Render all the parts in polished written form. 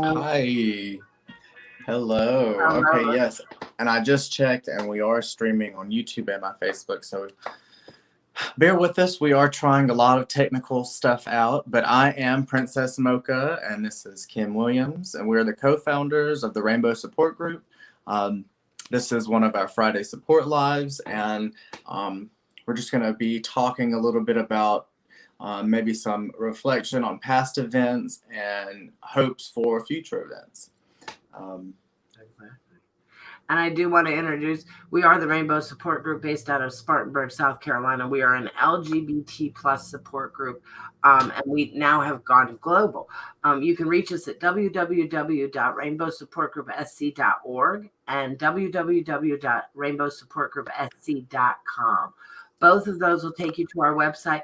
Hi. Hello. Okay, Hello. yes. And I just checked and we are streaming on YouTube and my Facebook. So bear with us. We are trying a lot of technical stuff out, but I am Princess Mocha and this is Kim Williams, and we're the co-founders of the Rainbow Support Group. Um, this is one of our Friday support lives, and we're just going to be talking a little bit about maybe some reflection on past events and hopes for future events. Exactly. And I do want to introduce, we are the Rainbow Support Group based out of Spartanburg, South Carolina. We are an LGBT plus support group, and we now have gone global. You can reach us at www.rainbowsupportgroupsc.org and www.rainbowsupportgroupsc.com. Both of those will take you to our website.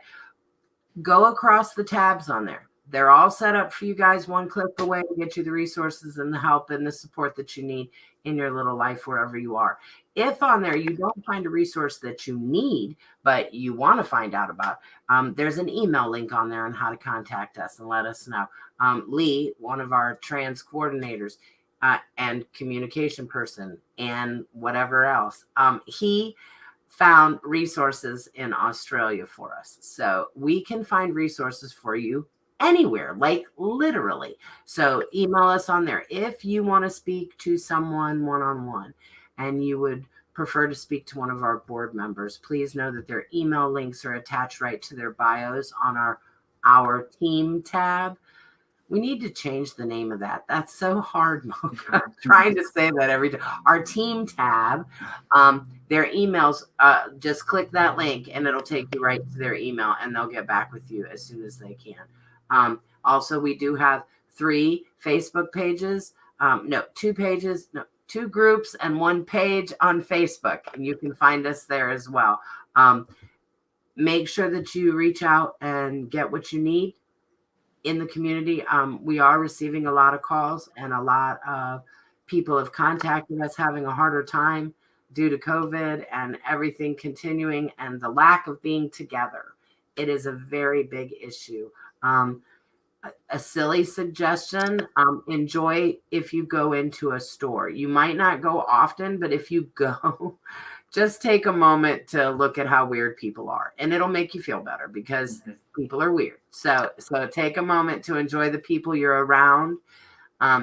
Go across the tabs on there. They're all set up for you guys, one click away to get you the resources and the help and the support that you need in your little life wherever you are. If on there you don't find a resource that you need, but you want to find out about, there's an email link on there on how to contact us and let us know. Lee, one of our trans coordinators and communication person and whatever else, he found resources in Australia for us. So we can find resources for you anywhere, like literally. So email us on there. If you want to speak to someone one-on-one and you would prefer to speak to one of our board members, please know that their email links are attached right to their bios on our team tab. We need to change the name of that. That's so hard, Mocha. I'm trying to say that every time. Our team tab, their emails, just click that link and it'll take you right to their email and they'll get back with you as soon as they can. Also, we do have 3 Facebook pages. Two pages, 2 groups and 1 page on Facebook. And you can find us there as well. Make sure that you reach out and get what you need in the community. We are receiving a lot of calls and a lot of people have contacted us having a harder time due to COVID and everything continuing and the lack of being together. It is a very big issue. A silly suggestion, enjoy if you go into a store. You might not go often, but if you go, just take a moment to look at how weird people are, and it'll make you feel better because people are weird. So take a moment to enjoy the people you're around,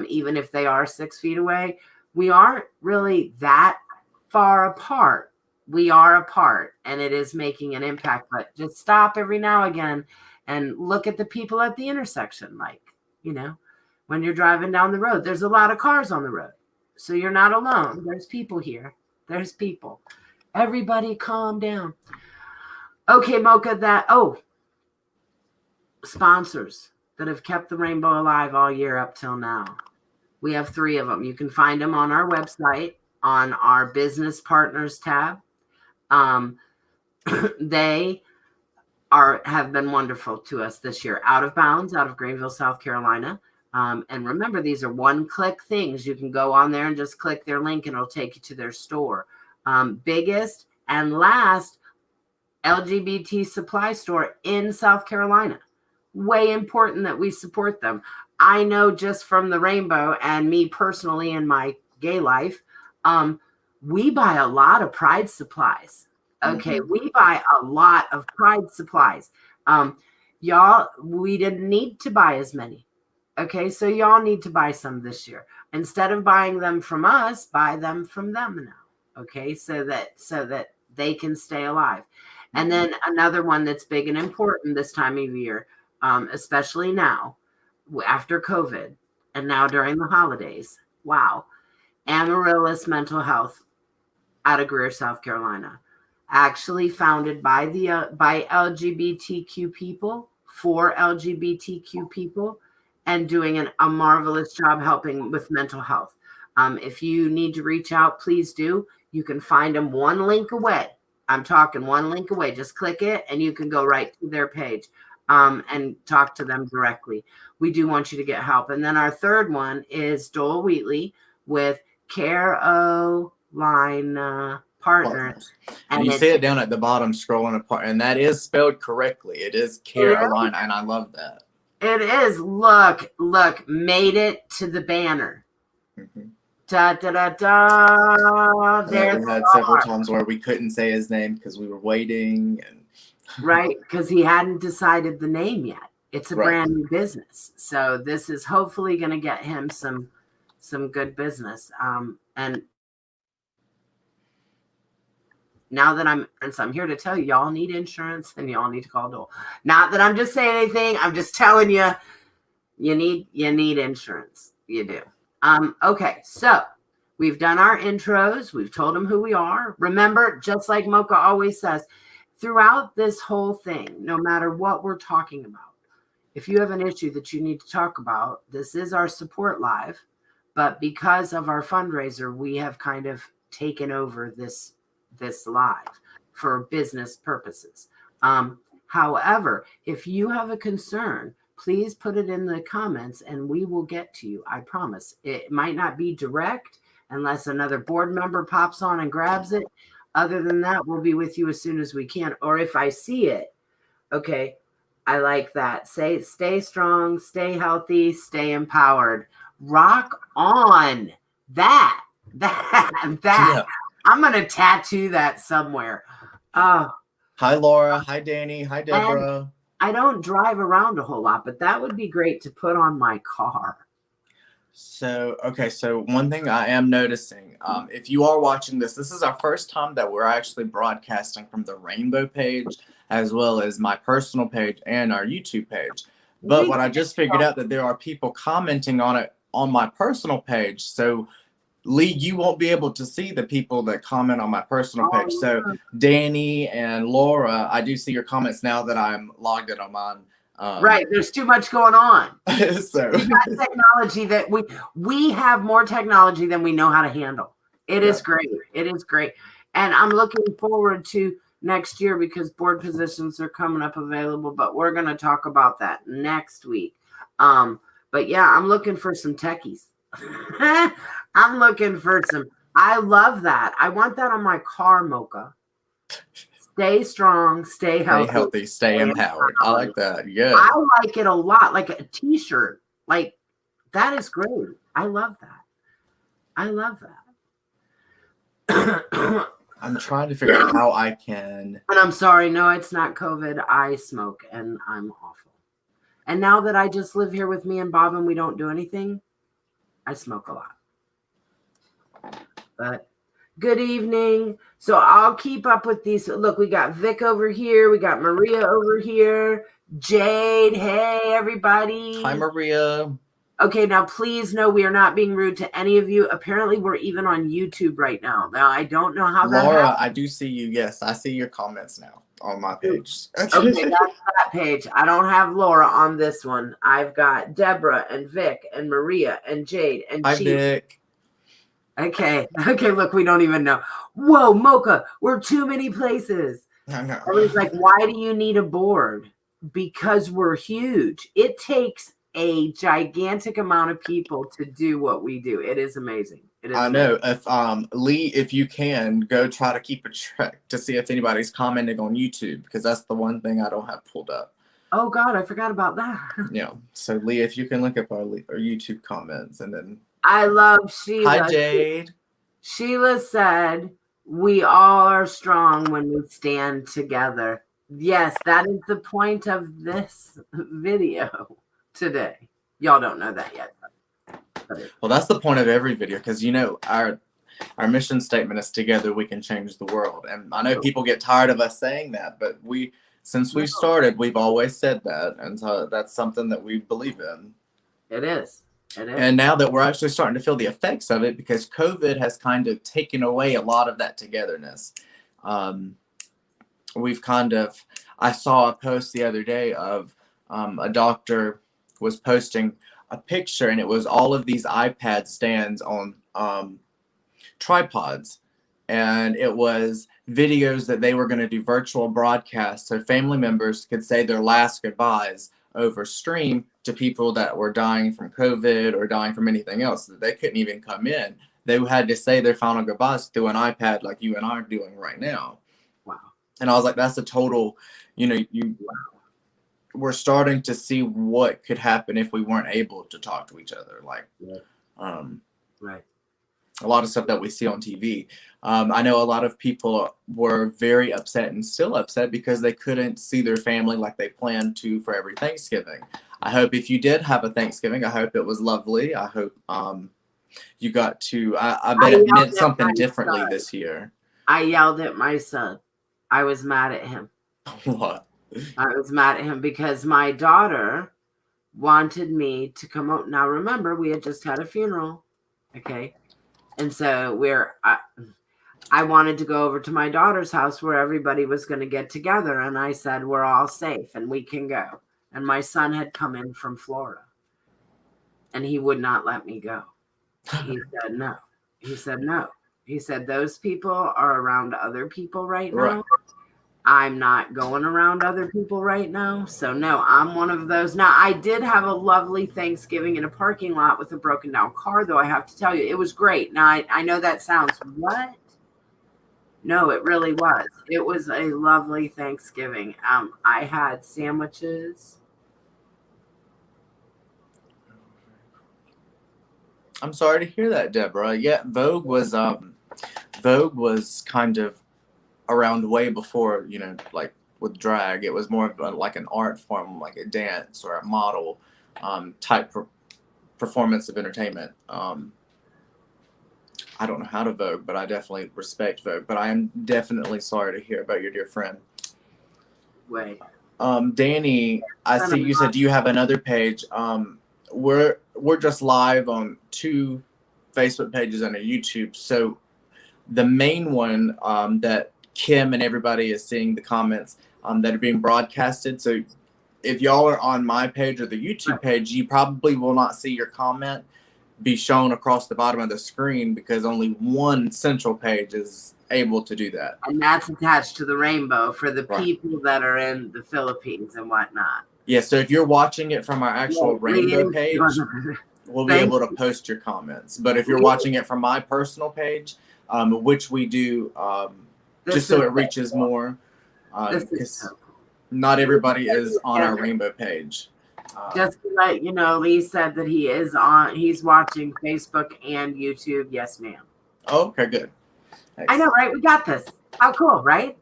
even if they are 6 feet away. We aren't really that far apart. We are apart, and it is making an impact, but just stop every now and again and look at the people at the intersection. Like, when you're driving down the road, there's a lot of cars on the road. So you're not alone. There's people here. There's people. Everybody calm down. Okay, Mocha, sponsors that have kept the rainbow alive all year up till now. We have 3 of them. You can find them on our website on our business partners tab. They have been wonderful to us this year. Out of Bounds, out of Greenville, South Carolina. And remember, these are one-click things. You can go on there and just click their link and it'll take you to their store. Biggest and last LGBT supply store in South Carolina. Way important that we support them. I know just from the rainbow and me personally in my gay life, we buy a lot of Pride supplies. Okay, we buy a lot of Pride supplies. Y'all, we didn't need to buy as many. Okay, so y'all need to buy some this year. Instead of buying them from us, buy them from them now. Okay, so that they can stay alive. And then another one that's big and important this time of year, especially now after COVID and now during the holidays. Wow. Amaryllis Mental Health out of Greer, South Carolina. Actually founded by LGBTQ people for LGBTQ people and doing a marvelous job helping with mental health. If you need to reach out, please do. You can find them 1 link away. I'm talking 1 link away. Just click it and you can go right to their page and talk to them directly. We do want you to get help. And then our 3rd one is Dole Wheatley with Caroline Partners. And you see it down at the bottom scrolling apart, and that is spelled correctly. It is Carolina, and I love that. It is. Look, made it to the banner. Mm-hmm. Da da da da. There We had several times where we couldn't say his name because we were waiting, and right, because he hadn't decided the name yet. It's a Right. brand new business, so this is hopefully going to get him some good business. And now that I'm here to tell you, y'all need insurance and y'all need to call Dole. Not that I'm just saying anything. I'm just telling you, you need insurance. You do. Okay, so we've done our intros. We've told them who we are. Remember, just like Mocha always says, throughout this whole thing, no matter what we're talking about, if you have an issue that you need to talk about, this is our support live. But because of our fundraiser, we have kind of taken over this live for business purposes. However, if you have a concern, please put it in the comments and we will get to you. I promise. It might not be direct unless another board member pops on and grabs it. Other than that, we'll be with you as soon as we can. Or if I see it, okay, I like that. Stay strong, stay healthy, stay empowered. Rock on. That. Yeah. I'm going to tattoo that somewhere. Hi, Laura. Hi, Danny. Hi, Deborah. I don't drive around a whole lot, but that would be great to put on my car. So one thing I am noticing, if you are watching this is our first time that we're actually broadcasting from the Rainbow page, as well as my personal page and our YouTube page. But what I just figured out that there are people commenting on it on my personal page. So Lee, you won't be able to see the people that comment on my personal page. So Danny and Laura, I do see your comments now that I'm logged in on mine. Right, there's too much going on. So we got technology that we have more technology than we know how to handle. It is great. It is great. And I'm looking forward to next year because board positions are coming up available, but we're going to talk about that next week. But yeah, I'm looking for some techies. I'm looking for some. I love that. I want that on my car, Mocha. Stay strong, stay healthy, stay empowered. I like that. Yeah. I like it a lot. Like a t-shirt. Like that is great. I love that. I love that. I'm trying to figure out how I can. And I'm sorry. No, it's not COVID. I smoke and I'm awful. And now that I just live here with me and Bob and we don't do anything, I smoke a lot. But good evening. So I'll keep up with these. Look, we got Vic over here. We got Maria over here. Jade. Hey, everybody. Hi, Maria. Okay, now please know we are not being rude to any of you. Apparently, we're even on YouTube right now. Now, I don't know how that Laura, happened. I do see you. Yes, I see your comments now on my page. Okay, that's that page. I don't have Laura on this one. I've got Deborah and Vic and Maria and Jade and Hi, Chief. Vic. Okay, look, we don't even know. Whoa, Mocha, we're too many places. I know. Everybody's like, why do you need a board? Because we're huge. It takes a gigantic amount of people to do what we do. It is amazing. It is know. If Lee, if you can, go try to keep a track to see if anybody's commenting on YouTube, because that's the one thing I don't have pulled up. Oh God, I forgot about that. Yeah. So Lee, if you can look up our YouTube comments and then. I love Sheila. Hi, Jade. Sheila said, we all are strong when we stand together. Yes, that is the point of this video today. Y'all don't know that yet. Well, that's the point of every video, because our mission statement is together we can change the world. And I know people get tired of us saying that, but since we started, we've always said that. And so that's something that we believe in. It is. And now that we're actually starting to feel the effects of it, because COVID has kind of taken away a lot of that togetherness. I saw a post the other day of a doctor was posting a picture, and it was all of these iPad stands on tripods. And it was videos that they were going to do virtual broadcasts so family members could say their last goodbyes over stream to people that were dying from COVID or dying from anything else that they couldn't even come in. They had to say their final goodbyes through an iPad like you and I are doing right now. Wow. And I was like, that's a total, we're starting to see what could happen if we weren't able to talk to each other. Like, Right. A lot of stuff that we see on TV. I know a lot of people were very upset and still upset because they couldn't see their family like they planned to for every Thanksgiving. I hope if you did have a Thanksgiving, I hope it was lovely. I hope you got to, I bet it meant something differently this year. I yelled at my son. I was mad at him. What? I was mad at him because my daughter wanted me to come out. Now, remember, we had just had a funeral. Okay. And so I wanted to go over to my daughter's house where everybody was going to get together. And I said, we're all safe and we can go. And my son had come in from Florida and he would not let me go. He said, no. He said, no. He said, those people are around other people right now. Right. I'm not going around other people right now. So no, I'm one of those. Now, I did have a lovely Thanksgiving in a parking lot with a broken down car, though. I have to tell you, it was great. Now, I know that sounds what? No, it really was. It was a lovely Thanksgiving. I had sandwiches. I'm sorry to hear that, Deborah. Yeah, Vogue was kind of around way before, like with drag. It was more of like an art form, like a dance or a model type performance of entertainment. I don't know how to Vogue, but I definitely respect Vogue. But I am definitely sorry to hear about your dear friend. Wait. Danny, I see you said you have another page. We're just live on 2 Facebook pages and a YouTube. So the main one that Kim and everybody is seeing the comments that are being broadcasted. So if y'all are on my page or the YouTube page, you probably will not see your comment be shown across the bottom of the screen because only one central page is able to do that. And that's attached to the rainbow for the people that are in the Philippines and whatnot. Yeah, so if you're watching it from our actual rainbow page, we'll be able to post your comments. But if you're watching it from my personal page, which we do just so it reaches more, because not everybody is on our rainbow page. Just to let you know, Lee said that he's watching Facebook and YouTube. Yes, ma'am. Oh, okay, good. Excellent. I know, right? We got this. How cool, right?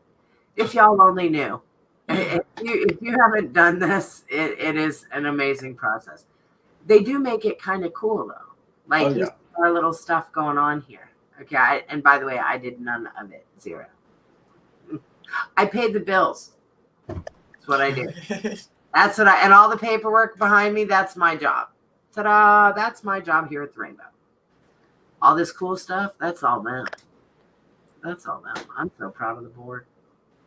If y'all only knew. If you haven't done this, it is an amazing process. They do make it kind of cool, though. Like, you see our little stuff going on here. Okay, and by the way, I did none of it. 0. I paid the bills. That's what I did. That's what and all the paperwork behind me, that's my job. Ta-da, that's my job here at the Rainbow. All this cool stuff, that's all them. That's all them. I'm so proud of the board.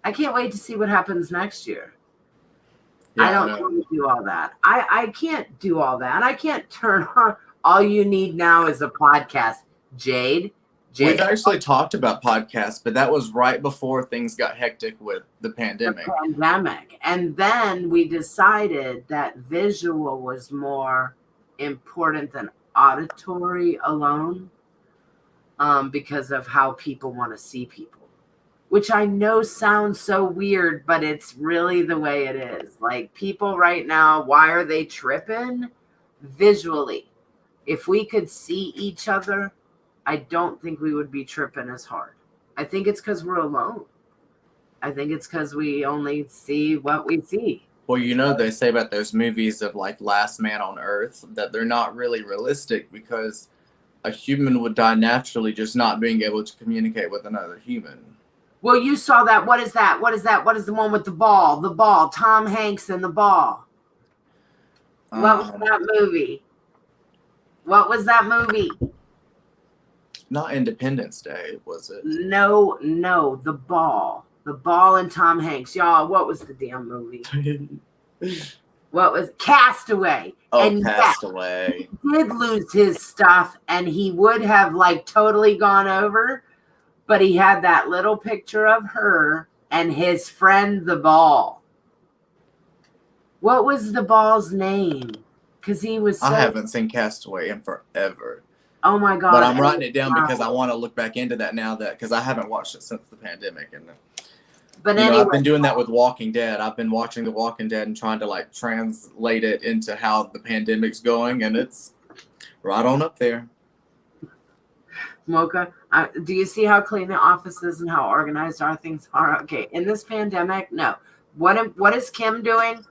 I can't wait to see what happens next year. Yeah, I don't want to do all that. I can't do all that. I can't turn on. All you need now is a podcast. Jade. We've actually talked about podcasts, but that was right before things got hectic with the pandemic. And then we decided that visual was more important than auditory alone because of how people want to see people, which I know sounds so weird, but it's really the way it is. Like, people right now, why are they tripping? Visually. If we could see each other, I don't think we would be tripping as hard. I think it's because we're alone. I think it's because we only see what we see. Well, they say about those movies of like Last Man on Earth that they're not really realistic because a human would die naturally just not being able to communicate with another human. Well, you saw that. What is that? What is that? What is the one with the ball? The ball. Tom Hanks and the ball. What was that movie? What was that movie? Not Independence Day, was it? No, The Ball. The Ball and Tom Hanks. Y'all, what was the damn movie? What was Castaway? Oh, and Castaway. He did lose his stuff, and he would have like totally gone over, but he had that little picture of her and his friend, the Ball. What was the Ball's name? Because he was I haven't seen Castaway in forever. Oh my God. But I'm writing it down because I want to look back into that now because I haven't watched it since the pandemic. And But You know, I've anyway, been doing that with Walking Dead. I've been watching The Walking Dead and trying to like translate it into how the pandemic's going, and it's right on up there. Mocha, do you see how clean the office is and how organized our things are? Okay, in this pandemic, no. What is Kim doing?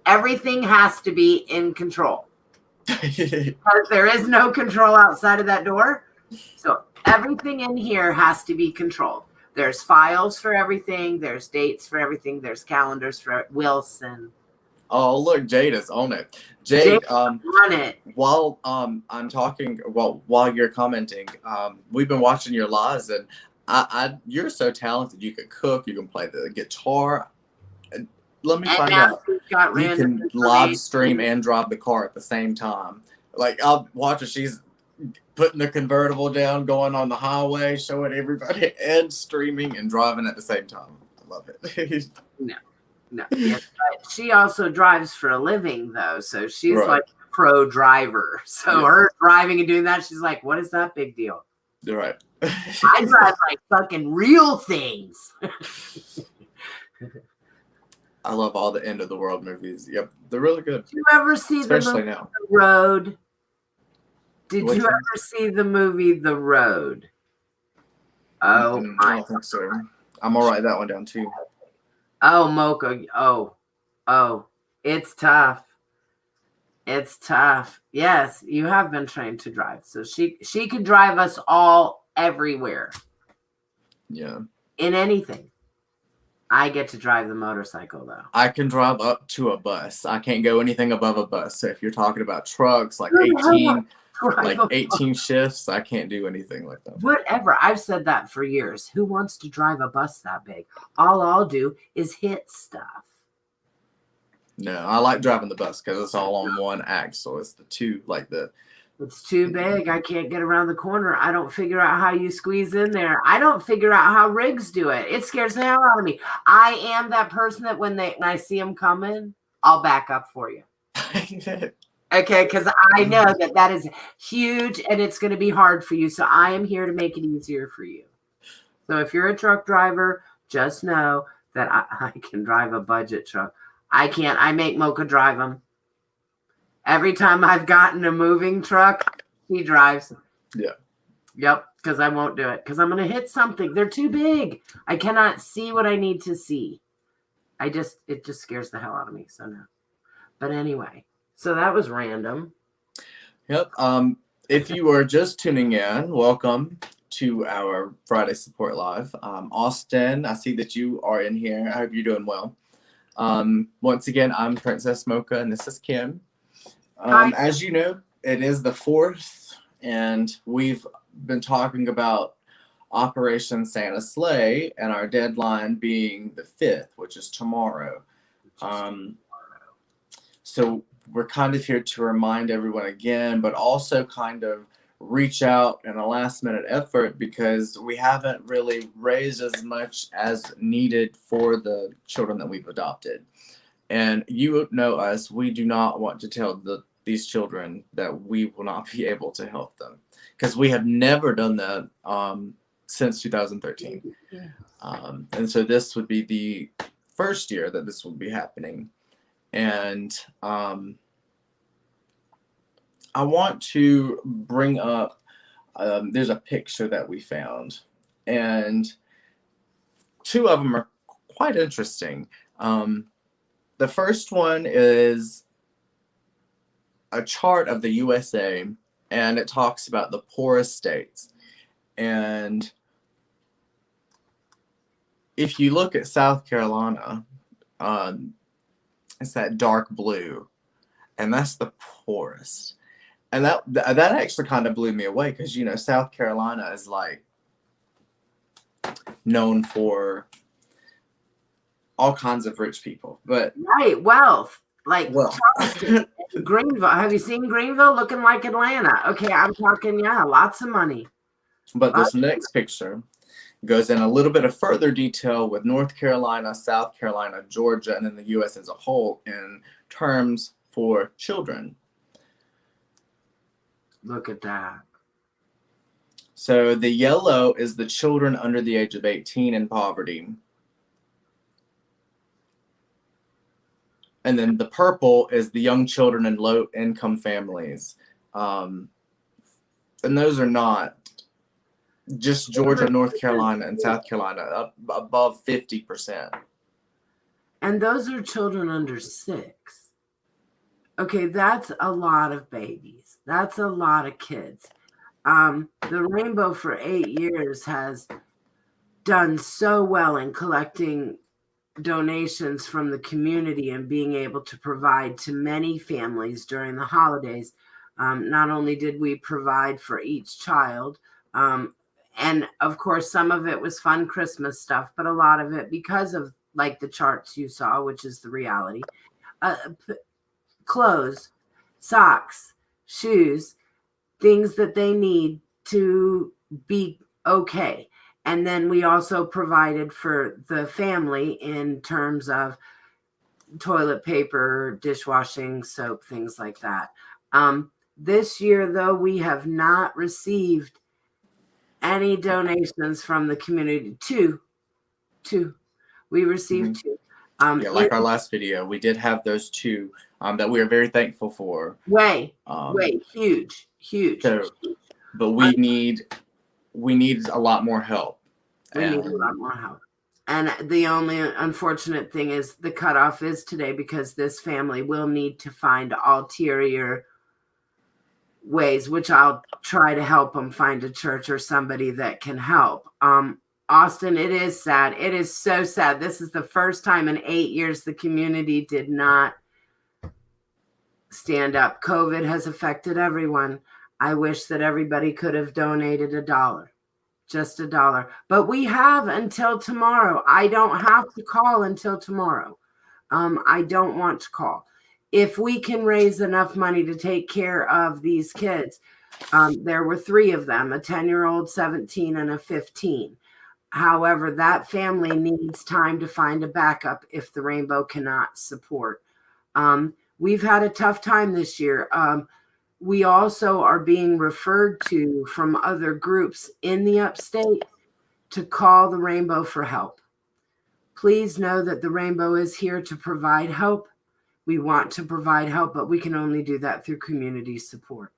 Everything has to be in control because there is no control outside of that door. So everything in here has to be controlled. There's files for everything. There's dates for everything. There's calendars for Wilson. Oh, look, Jade is on it. Jade, run it. While I'm talking, well, while you're commenting, we've been watching your lives, and you're so talented. You can cook, you can play the guitar. Let me find out. You can live stream and drive the car at the same time. Like, I'll watch her. She's putting the convertible down, going on the highway, showing everybody, and streaming and driving at the same time. I love it. No. Yes, but she also drives for a living, though. So she's like a pro driver. So her driving and doing that, she's like, what is that big deal? You're right. I drive like fucking real things. I love all the end of the world movies. Yep, they're really good. Did you ever see especially now The Road? Did you ever see the movie The Road? Oh, I don't think so. I'm gonna write that one down too. Oh, Mocha. Oh, it's tough. It's tough. Yes, you have been trained to drive. So she could drive us all everywhere. Yeah. In anything. I get to drive the motorcycle, though. I can drive up to a bus. I can't go anything above a bus. So if you're talking about trucks, like 18 shifts, I can't do anything like that. Whatever. I've said that for years. Who wants to drive a bus that big? All I'll do is hit stuff. No, I like driving the bus because it's all on one axle. It's the two, like it's too big. I can't get around the corner. I don't figure out how you squeeze in there. I don't figure out how rigs do it. It scares the hell out of me. I am that person that when I see them coming, I'll back up for you. Okay, because I know that is huge and it's going to be hard for you. So I am here to make it easier for you. So if you're a truck driver, just know that I can drive a budget truck. I can't. I make Mocha drive them. Every time I've gotten a moving truck, he drives. Yeah. Yep, because I won't do it. Because I'm going to hit something. They're too big. I cannot see what I need to see. It just scares the hell out of me. So no. But anyway. So that was random. Yep. If you are just tuning in, welcome to our Friday Support Live. Austin, I see that you are in here. I hope you're doing well. Once again, I'm Princess Mocha, and this is Kim. As you know, it is the 4th, and we've been talking about Operation Santa Sleigh, and our deadline being the 5th, which is tomorrow. So we're kind of here to remind everyone again, but also kind of reach out in a last minute effort because we haven't really raised as much as needed for the children that we've adopted. And you know us, we do not want to tell these children that we will not be able to help them because we have never done that since 2013. And so this would be the first year that this will be happening. And I want to bring up, there's a picture that we found, and 2 of them are quite interesting. The first one is a chart of the USA, and it talks about the poorest states. And if you look at South Carolina, it's that dark blue, and that's the poorest. And that actually kind of blew me away because, you know, South Carolina is like known all kinds of rich people, but wealth, like Charleston, Greenville. Have you seen Greenville? Looking like Atlanta. Okay, I'm talking, lots of money. But this next picture goes in a little bit of further detail with North Carolina, South Carolina, Georgia, and then the U.S. as a whole in terms for children. Look at that. So the yellow is the children under the age of 18 in poverty. And then the purple is the young children and low income families. And those are not just Georgia, North Carolina, and South Carolina, up above 50%. And those are children under 6. Okay, that's a lot of babies. That's a lot of kids. The Rainbow for 8 years has done so well in collecting donations from the community and being able to provide to many families during the holidays. Not only did we provide for each child, and of course, some of it was fun Christmas stuff, but a lot of it, because of like the charts you saw, which is the reality, clothes, socks, shoes, things that they need to be okay. And then we also provided for the family in terms of toilet paper, dishwashing, soap, things like that. This year, though, we have not received any donations from the community. Two. We received 2. Yeah, like our last video, we did have those 2 that we are very thankful for. Way huge. So, but we need a lot more help. We need a lot more help. And the only unfortunate thing is the cutoff is today, because this family will need to find ulterior ways, which I'll try to help them find a church or somebody that can help. Austin, it is sad. It is so sad. This is the first time in 8 years the community did not stand up. COVID has affected everyone. I wish that everybody could have donated $1. Just $1. But we have until tomorrow. I don't have to call until tomorrow. I don't want to call. If we can raise enough money to take care of these kids, there were 3 of them, a 10-year-old, 17, and a 15. However, that family needs time to find a backup if the Rainbow cannot support. We've had a tough time this year. We also are being referred to from other groups in the upstate to call the Rainbow for help. Please know that the Rainbow is here to provide help. We want to provide help, but we can only do that through community support.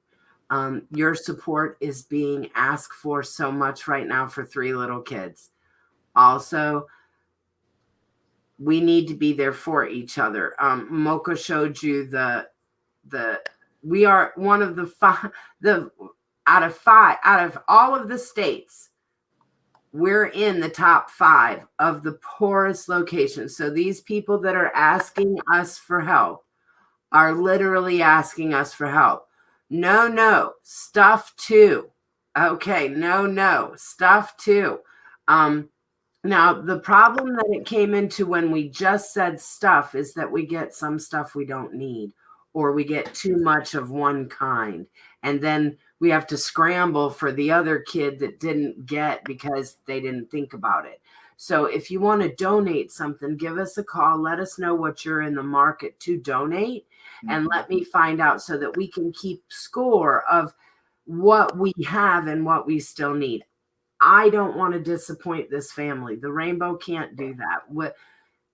Your support is being asked for so much right now for 3 little kids. Also, we need to be there for each other. Mocha showed you we are one of out of all of the states, we're in the top 5 of the poorest locations. So these people that are asking us for help are literally asking us for help. No, stuff too. Okay, no, stuff too. Now, the problem that it came into when we just said stuff is that we get some stuff we don't need, or we get too much of one kind. And then we have to scramble for the other kid that didn't get because they didn't think about it. So if you want to donate something, give us a call. Let us know what you're in the market to donate, and let me find out so that we can keep score of what we have and what we still need. I don't want to disappoint this family. The Rainbow can't do that. What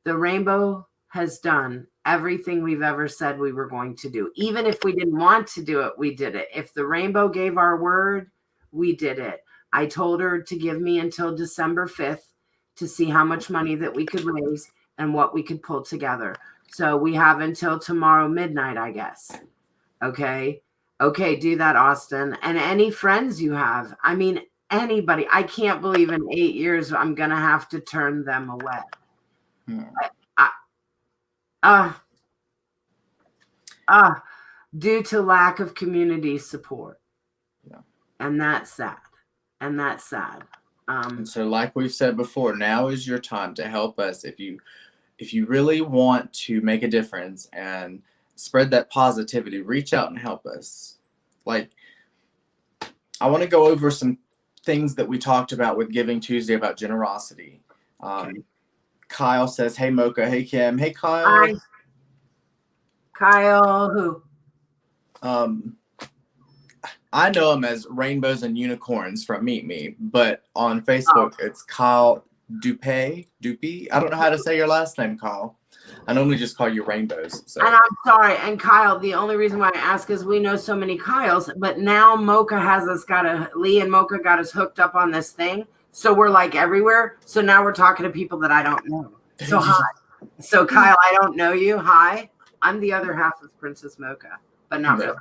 the Rainbow has done everything we've ever said we were going to do. Even if we didn't want to do it, we did it. If the Rainbow gave our word, we did it. I told her to give me until December 5th to see how much money that we could raise and what we could pull together. So we have until tomorrow midnight, I guess. Okay, do that, Austin. And any friends you have. I mean, anybody. I can't believe in 8 years I'm going to have to turn them away. Due to lack of community support. Yeah. And that's sad. And so, like we've said before, now is your time to help us. If you really want to make a difference and spread that positivity, reach out and help us. Like, I want to go over some things that we talked about with Giving Tuesday about generosity. Okay. Kyle says, "Hey Mocha, hey Kim, hey Kyle." Hi. Kyle, who? I know him as Rainbows and Unicorns from Meet Me, but on Facebook it's Kyle Dupé. I don't know how to say your last name, Kyle. I normally just call you rainbows. So. And I'm sorry. And Kyle, the only reason why I ask is we know so many Kyles, but now Mocha has us Lee and Mocha got us hooked up on this thing. So we're like everywhere. So now we're talking to people that I don't know. So hi. So Kyle, I don't know you. Hi. I'm the other half of Princess Mocha, but not really.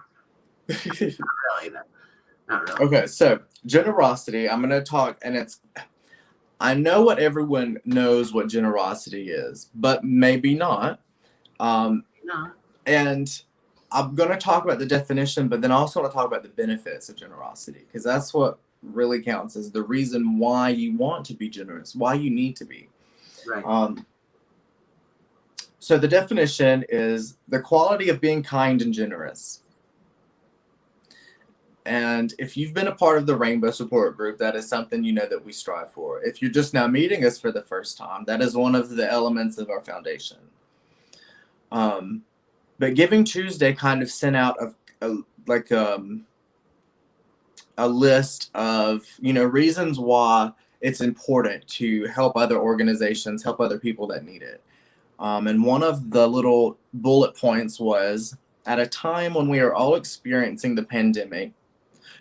Not really though. Not really. Okay, so generosity, I'm going to talk, and I know what everyone knows what generosity is, but maybe not. No. And I'm going to talk about the definition, but then I also want to talk about the benefits of generosity, because that's what really counts, is the reason why you want to be generous, why you need to be. Right. So the definition is the quality of being kind and generous. And if you've been a part of the Rainbow Support Group, that is something you know that we strive for. If you're just now meeting us for the first time, that is one of the elements of our foundation. But Giving Tuesday kind of sent out a list of, reasons why it's important to help other organizations, help other people that need it. And one of the little bullet points was, at a time when we are all experiencing the pandemic,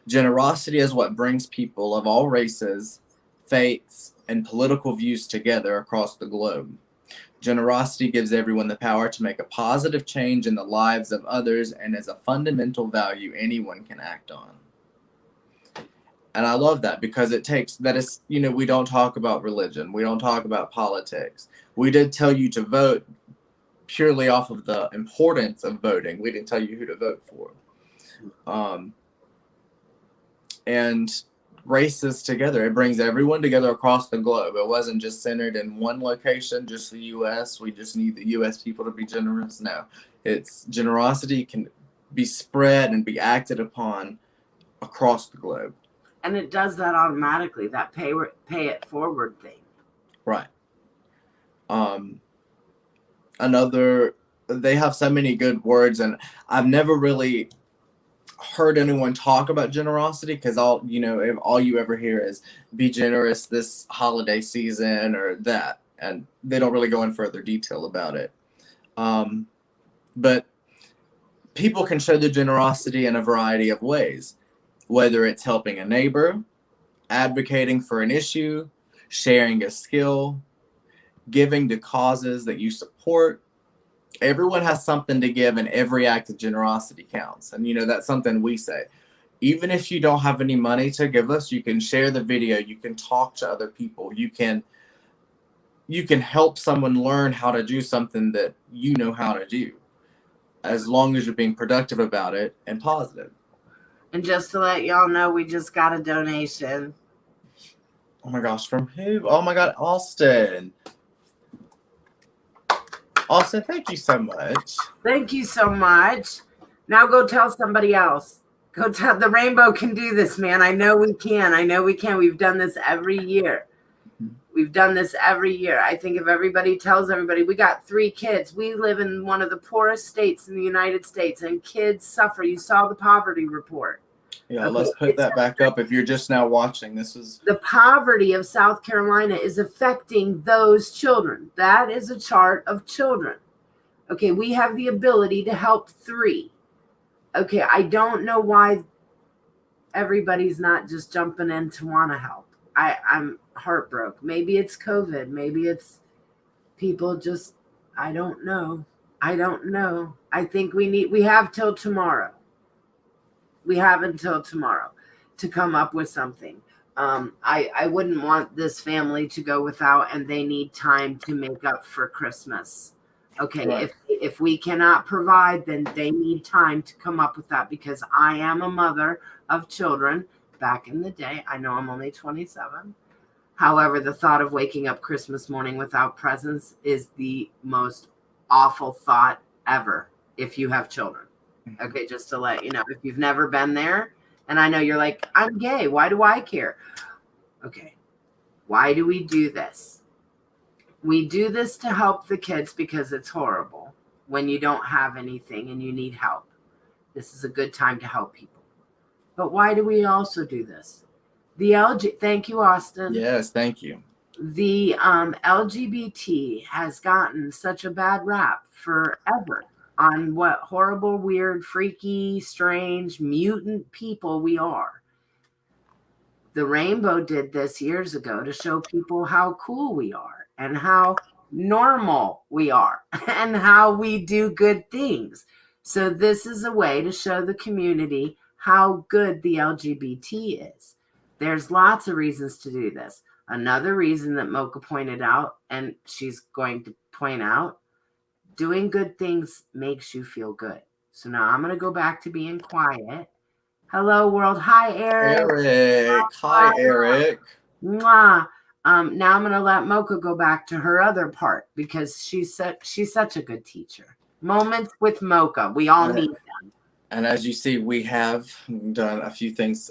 generosity is what brings people of all races, faiths, and political views together across the globe. Generosity gives everyone the power to make a positive change in the lives of others and is a fundamental value anyone can act on. And I love that, because we don't talk about religion. We don't talk about politics. We did tell you to vote purely off of the importance of voting. We didn't tell you who to vote for. And races together. It brings everyone together across the globe. It wasn't just centered in one location, just the U.S. We just need the U.S. people to be generous. No, it's generosity can be spread and be acted upon across the globe. And it does that automatically, that pay it forward thing. Right. They have so many good words, and I've never really heard anyone talk about generosity, because all you ever hear is be generous this holiday season or that, and they don't really go in further detail about it. But people can show their generosity in a variety of ways, whether it's helping a neighbor, advocating for an issue, sharing a skill, giving to causes that you support. Everyone has something to give, and every act of generosity counts. And that's something we say. Even if you don't have any money to give us, you can share the video, you can talk to other people, you can help someone learn how to do something that you know how to do, as long as you're being productive about it and positive. And just to let y'all know, we just got a donation. Oh my gosh, from who? Oh my God, Austin. Austin, thank you so much. Thank you so much. Now go tell somebody else. Go tell the Rainbow can do this, man. I know we can. We've done this every year. I think if everybody tells everybody, we got 3 kids. We live in one of the poorest states in the United States, and kids suffer. You saw the poverty report. Yeah, okay. Let's put that back up. If you're just now watching, the poverty of South Carolina is affecting those children. That is a chart of children. Okay, we have the ability to help 3. Okay, I don't know why everybody's not just jumping in to want to help. I'm heartbroken. Maybe it's COVID. Maybe it's people just, I don't know. I think we have till tomorrow. We have until tomorrow to come up with something. I wouldn't want this family to go without, and they need time to make up for Christmas. Okay, right. If we cannot provide, then they need time to come up with that, because I am a mother of children back in the day. I know I'm only 27. However, the thought of waking up Christmas morning without presents is the most awful thought ever if you have children. Okay, just to let you know, if you've never been there, and I know you're like, I'm gay, why do I care? Okay, why do we do this? We do this to help the kids because it's horrible when you don't have anything and you need help. This is a good time to help people. But why do we also do this? Thank you, Austin. Yes, thank you. the LGBT has gotten such a bad rap forever on what horrible, weird, freaky, strange, mutant people we are. The rainbow did this years ago to show people how cool we are and how normal we are and how we do good things. So this is a way to show the community how good the LGBT is. There's lots of reasons to do this. Another reason that Mocha pointed out, and she's going to point out, doing good things makes you feel good. So now I'm going to go back to being quiet. Hello, world. Hi, Eric. Eric. Hi, Eric. Mwah. Now I'm going to let Mocha go back to her other part because she's such a good teacher. Moments with Mocha. We all need them. And as you see, we have done a few things,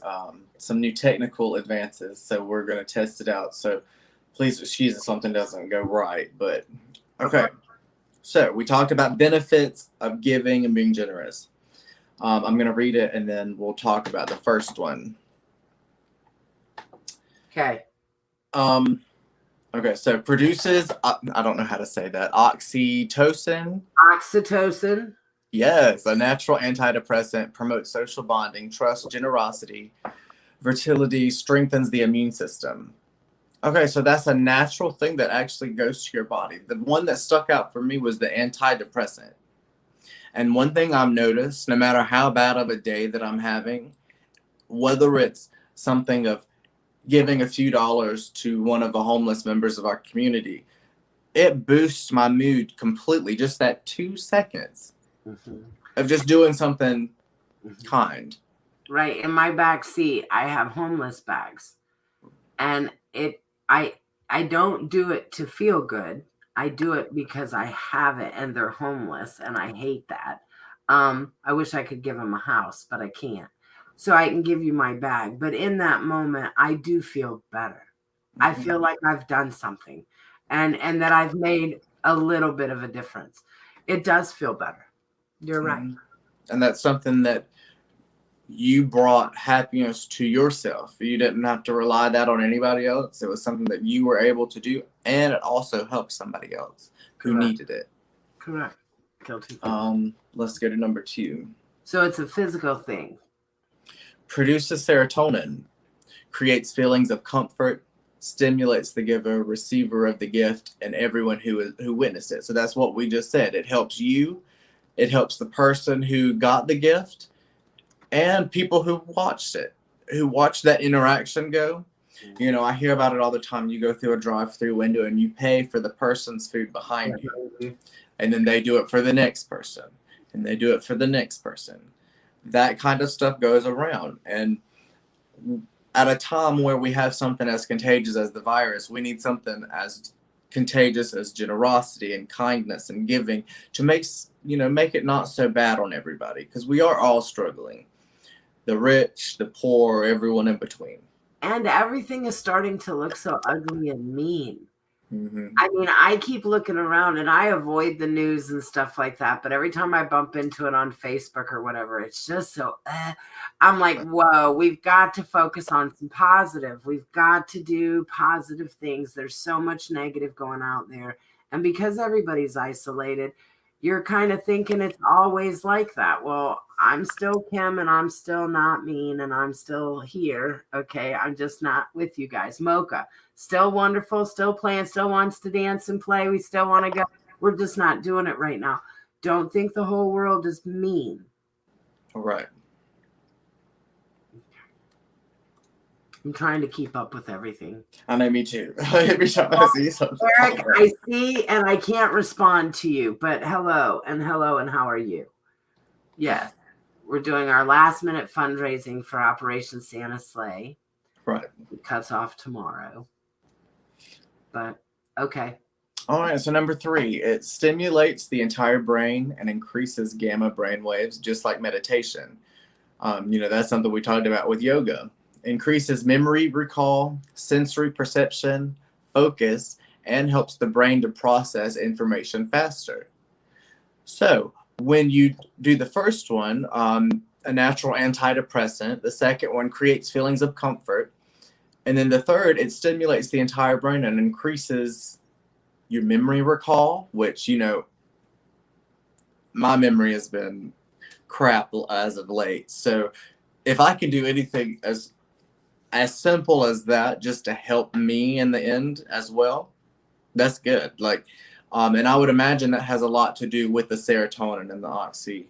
some new technical advances. So we're going to test it out. So please excuse if something doesn't go right. But okay. So we talked about benefits of giving and being generous. I'm going to read it and then we'll talk about the first one. Okay. Okay, so produces, I don't know how to say that, oxytocin. Oxytocin. Yes, a natural antidepressant, promotes social bonding, trust, generosity, fertility, strengthens the immune system. Okay, so that's a natural thing that actually goes to your body. The one that stuck out for me was the antidepressant. And one thing I've noticed, no matter how bad of a day that I'm having, whether it's something of giving a few dollars to one of the homeless members of our community, it boosts my mood completely. Just that 2 seconds of just doing something kind. Right. In my back seat, I have homeless bags. And I don't do it to feel good. I do it because I have it and they're homeless and I hate that. I wish I could give them a house, but I can't. So I can give you my bag. But in that moment, I do feel better. I feel like I've done something and that I've made a little bit of a difference. It does feel better. You're right. And that's something that you brought happiness to yourself. You didn't have to rely that on anybody else. It was something that you were able to do, and it also helped somebody else who needed it. Correct. Guilty. Let's go to number 2. So it's a physical thing. Produces serotonin, creates feelings of comfort, stimulates the giver, receiver of the gift, and everyone who witnessed it. So that's what we just said. It helps you. It helps the person who got the gift and people who watched it, who watched that interaction go. You know, I hear about it all the time. You go through a drive-through window and you pay for the person's food behind you. And then they do it for the next person. And they do it for the next person. That kind of stuff goes around. And at a time where we have something as contagious as the virus, we need something as contagious as generosity and kindness and giving to make it not so bad on everybody, because we are all struggling. The rich, the poor, everyone in between. And everything is starting to look so ugly and mean. Mm-hmm. I mean, I keep looking around and I avoid the news and stuff like that. But every time I bump into it on Facebook or whatever, it's just so, I'm like, whoa, we've got to focus on some positive. We've got to do positive things. There's so much negative going out there. And because everybody's isolated, you're kind of thinking it's always like that. Well, I'm still Kim and I'm still not mean and I'm still here. Okay. I'm just not with you guys. Mocha, still wonderful, still playing, still wants to dance and play. We still want to go. We're just not doing it right now. Don't think the whole world is mean. All right. I'm trying to keep up with everything. I know, me too. Every time I see something. Eric, I see and I can't respond to you, but hello and how are you? Yes, we're doing our last minute fundraising for Operation Santa Sleigh. Right. It cuts off tomorrow. But okay. All right, so number 3, it stimulates the entire brain and increases gamma brain waves, just like meditation. That's something we talked about with yoga. Increases memory recall, sensory perception, focus, and helps the brain to process information faster. So when you do the first one, a natural antidepressant, the second one creates feelings of comfort, And then the third, it stimulates the entire brain and increases your memory recall, which, my memory has been crap as of late. So if I can do anything as simple as that just to help me in the end as well, that's good. Like, and I would imagine that has a lot to do with the serotonin and the oxy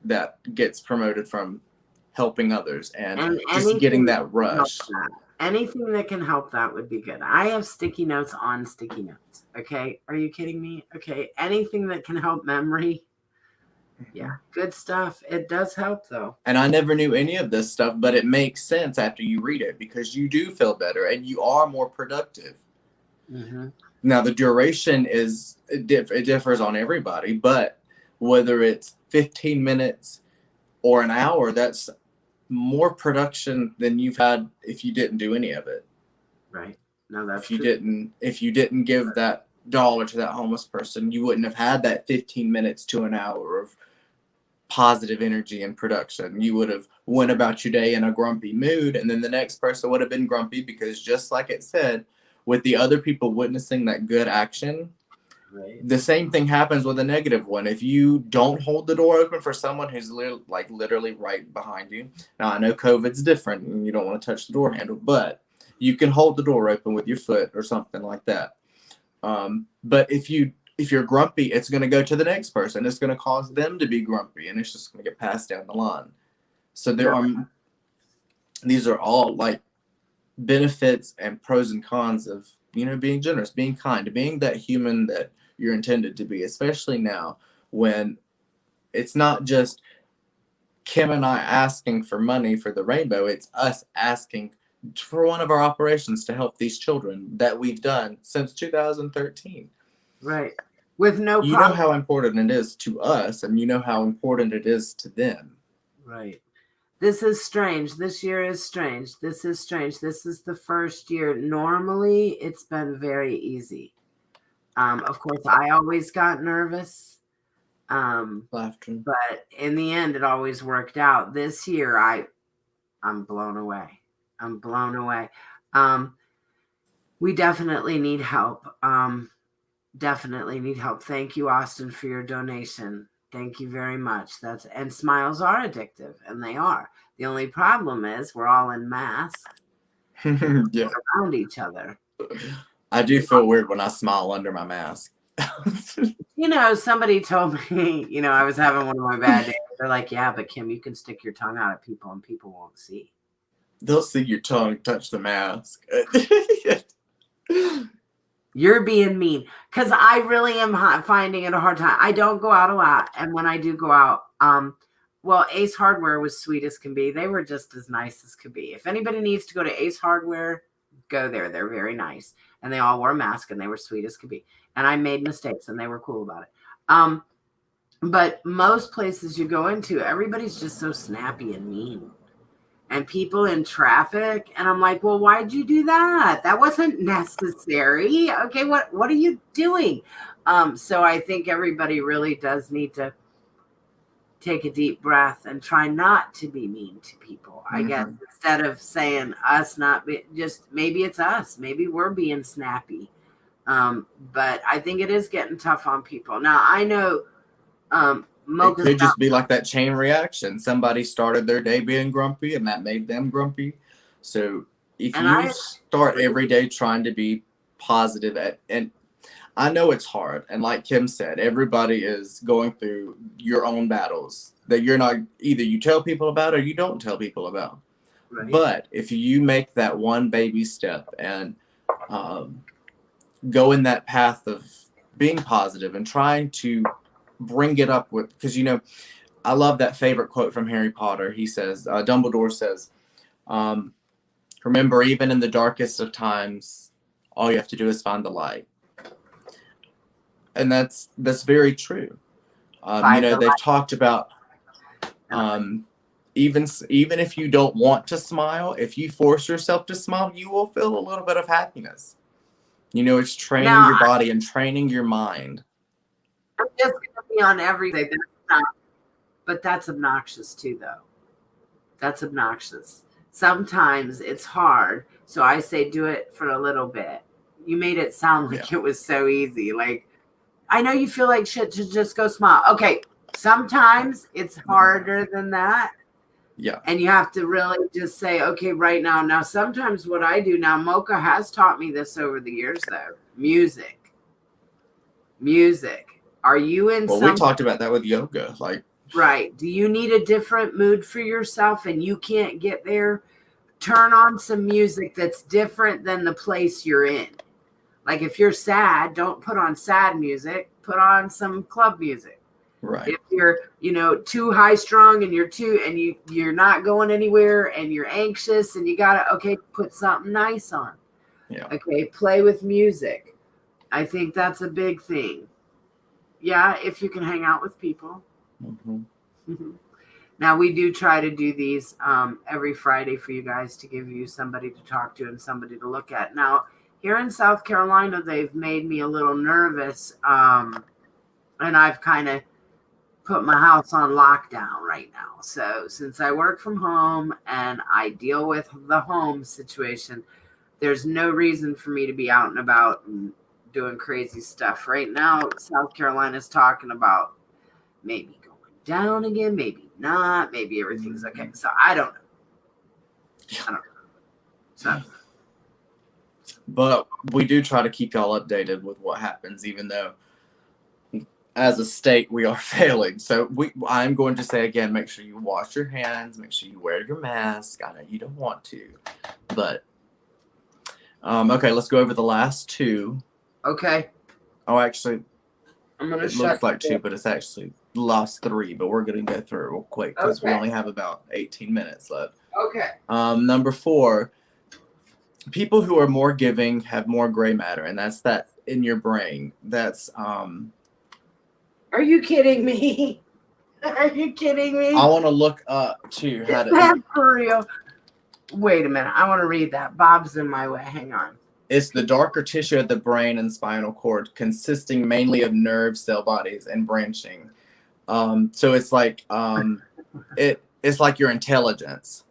that gets promoted from helping others and just getting that rush. Anything that can help that would be good. I have sticky notes on sticky notes. Okay. Are you kidding me? Okay. Anything that can help memory. Yeah. Good stuff. It does help though. And I never knew any of this stuff, but it makes sense after you read it because you do feel better and you are more productive. Mm-hmm. Now the duration it differs on everybody, but whether it's 15 minutes or an hour, that's more production than you've had if you didn't do any of it. Right. No, that's if you didn't give that dollar to that homeless person, you wouldn't have had that 15 minutes to an hour of positive energy and production. You would have went about your day in a grumpy mood, and then the next person would have been grumpy because, just like it said, with the other people witnessing that good action, right, the same thing happens with a negative one. If you don't hold the door open for someone who's literally right behind you. Now I know COVID's different and you don't want to touch the door handle, but you can hold the door open with your foot or something like that. But if you're grumpy, it's going to go to the next person. It's going to cause them to be grumpy, and it's just going to get passed down the line. So these are all like benefits and pros and cons of being generous, being kind, being that human that you're intended to be, especially now when it's not just Kim and I asking for money for the rainbow. It's us asking for one of our operations to help these children that we've done since 2013. Right. With no you know how important it is to us, and you know how important it is to them. Right. This is strange. This year is strange. This is strange. This is the first year. Normally, it's been very easy. Of course, I always got nervous. Laughter. But in the end, it always worked out. This year, I'm blown away. I'm blown away. We definitely need help. Definitely need help. Thank you, Austin, for your donation. Thank you very much. And smiles are addictive, and they are. The only problem is we're all in masks yeah. around each other. I do feel weird when I smile under my mask. Somebody told me, I was having one of my bad days. They're like, yeah, but Kim, you can stick your tongue out at people and people won't see. They'll see your tongue touch the mask. You're being mean, because I really am finding it a hard time. I don't go out a lot, and when I do go out, well, Ace Hardware was sweet as can be. They were just as nice as could be. If anybody needs to go to Ace Hardware, go there. They're very nice, and they all wore a mask, and they were sweet as could be. And I made mistakes, and they were cool about it. But most places you go into, everybody's just so snappy and mean. And people in traffic, and I'm like, well, why'd you do that? That wasn't necessary. Okay, what are you doing? So I think everybody really does need to take a deep breath and try not to be mean to people. I guess instead of saying us not be, just maybe it's us. Maybe we're being snappy. But I think it is getting tough on people. Now I know it could just be like that chain reaction. Somebody started their day being grumpy and that made them grumpy. So if you start every day trying to be positive and I know it's hard. And like Kim said, everybody is going through your own battles that you're not, either you tell people about or you don't tell people about. Right. But if you make that one baby step and go in that path of being positive and trying to bring it up with, because I love that favorite quote from Harry Potter. He says, Dumbledore says, remember, even in the darkest of times, all you have to do is find the light. And that's very true. They've talked about even if you don't want to smile, if you force yourself to smile, you will feel a little bit of happiness. It's training your body and training your mind. I'm just going to be on everything. But that's obnoxious too, though. That's obnoxious. sometimes it's hard. So I say do it for a little bit. You made it sound like it was so easy. Like, I know you feel like shit to just go smile. Okay, sometimes it's harder than that. Yeah. And you have to really just say, okay, right now. Now, sometimes what I do now, Mocha has taught me this over the years, though. Music. Are you in Well, we talked about that with yoga. Like, right. Do you need a different mood for yourself and you can't get there? Turn on some music that's different than the place you're in. Like if you're sad, don't put on sad music, put on some club music. Right. If you're, too high strung and you're not going anywhere and you're anxious and you gotta, okay, put something nice on. Yeah. Okay, play with music. I think that's a big thing. Yeah, if you can hang out with people. Mm-hmm. Now we do try to do these every Friday for you guys to give you somebody to talk to and somebody to look at. Now, here in South Carolina, they've made me a little nervous, and I've kind of put my house on lockdown right now. So since I work from home and I deal with the home situation, there's no reason for me to be out and about and doing crazy stuff. Right now, South Carolina's talking about maybe going down again, maybe not, maybe everything's okay. So I don't know. So. But we do try to keep y'all updated with what happens, even though as a state we are failing. So I'm going to say again, make sure you wash your hands, make sure you wear your mask. I know you don't want to, but okay, let's go over the last two. Okay. Oh, actually, I'm gonna it looks like two, but it's actually the last three. But we're going to go through it real quick because we only have about 18 minutes left. Okay. Number 4. People who are more giving have more gray matter, and that's that in your brain. That's Are you kidding me? Are you kidding me? I want to look up too how to. That's for real. Wait a minute. I want to read that. Bob's in my way. Hang on. It's the darker tissue of the brain and spinal cord, consisting mainly of nerve cell bodies and branching. So it's like it's like your intelligence.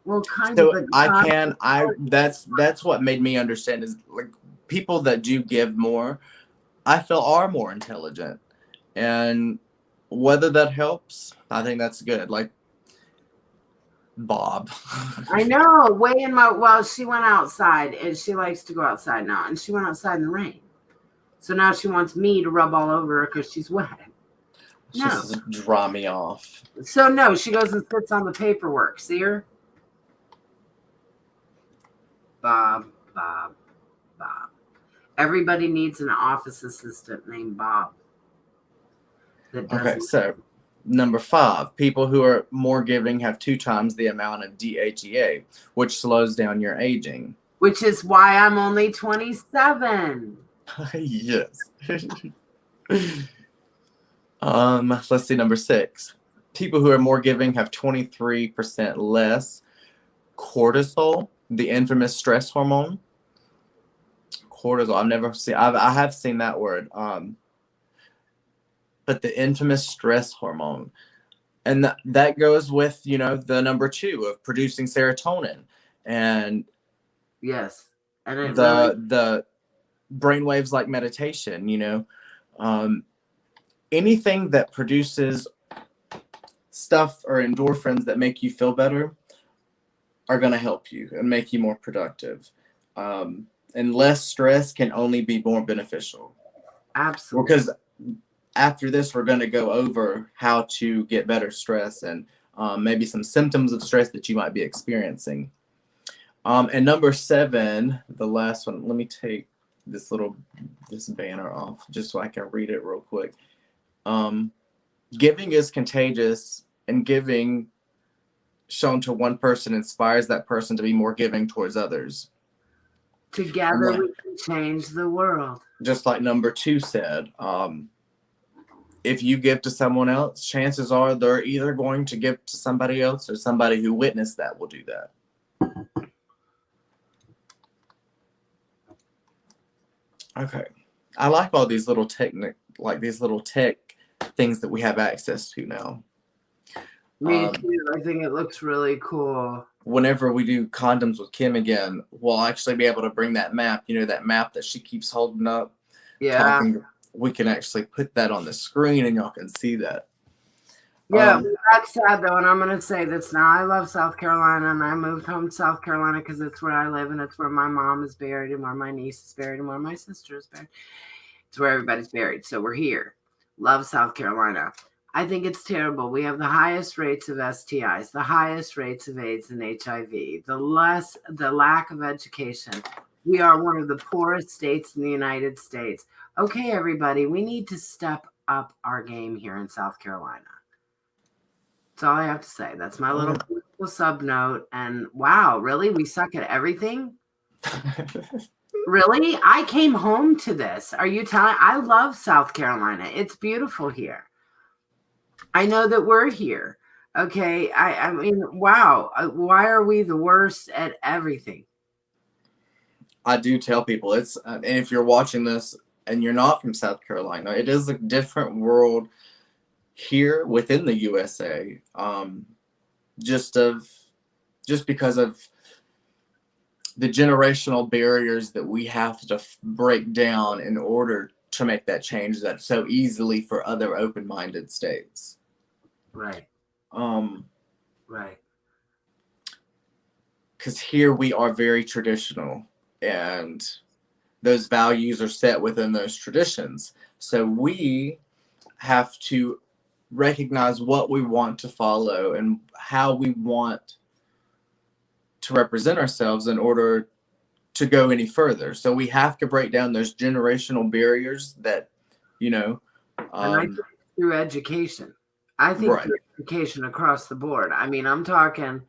Well, kind of. That's what made me understand is like people that do give more, I feel are more intelligent, and whether that helps, I think that's good. Like Bob. I know. She went outside and she likes to go outside now, and she went outside in the rain. So now she wants me to rub all over her because she's wet. She says, dry me off. So no, she goes and sits on the paperwork. See her? Bob. Everybody needs an office assistant named Bob. Okay, so number 5, people who are more giving have 2 times the amount of DHEA, which slows down your aging. Which is why I'm only 27. Yes. Let's see, number 6. People who are more giving have 23% less cortisol, the infamous stress hormone. Cortisol. I have seen that word. But the infamous stress hormone. And that goes with, the number 2 of producing serotonin. And yes. And the brainwaves like meditation, anything that produces stuff or endorphins that make you feel better are going to help you and make you more productive. And less stress can only be more beneficial. Absolutely. Because after this, we're going to go over how to get better stress and maybe some symptoms of stress that you might be experiencing. And number 7, the last one, let me take this banner off just so I can read it real quick. Giving is contagious, and giving shown to one person inspires that person to be more giving towards others. Together we can change the world. Just like number 2 said, if you give to someone else, chances are they're either going to give to somebody else or somebody who witnessed that will do that. Okay. I like all these little tech things that we have access to now. Me too. I think it looks really cool. whenever we do condoms with Kim again, we'll actually be able to bring that map, that map that she keeps holding up, Yeah. talking. We can actually put that on the screen and y'all can see that. Yeah, that's sad though, and I'm gonna say this now. I love South Carolina, and I moved home to South Carolina because it's where I live, and it's where my mom is buried, and where my niece is buried, and where my sister is buried. It's where everybody's buried. So we're here. Love South Carolina. I think it's terrible. We have the highest rates of STIs, the highest rates of AIDS and HIV, the lack of education. We are one of the poorest states in the United States. Okay, everybody, we need to step up our game here in South Carolina. That's all I have to say. That's my little sub note. And wow, really? We suck at everything? Really? I came home to this. Are you telling? I love South Carolina. It's beautiful here. I know that we're here. Okay. I mean, wow. Why are we the worst at everything? I do tell people and if you're watching this and you're not from South Carolina, it is a different world here within the USA. Just because of the generational barriers that we have to break down in order to make that change that's so easily for other open-minded states. Right. Right. Because here we are very traditional, and those values are set within those traditions. So we have to recognize what we want to follow and how we want to represent ourselves in order to go any further. So we have to break down those generational barriers that, and I think through education. I think through education across the board. I mean, I'm talking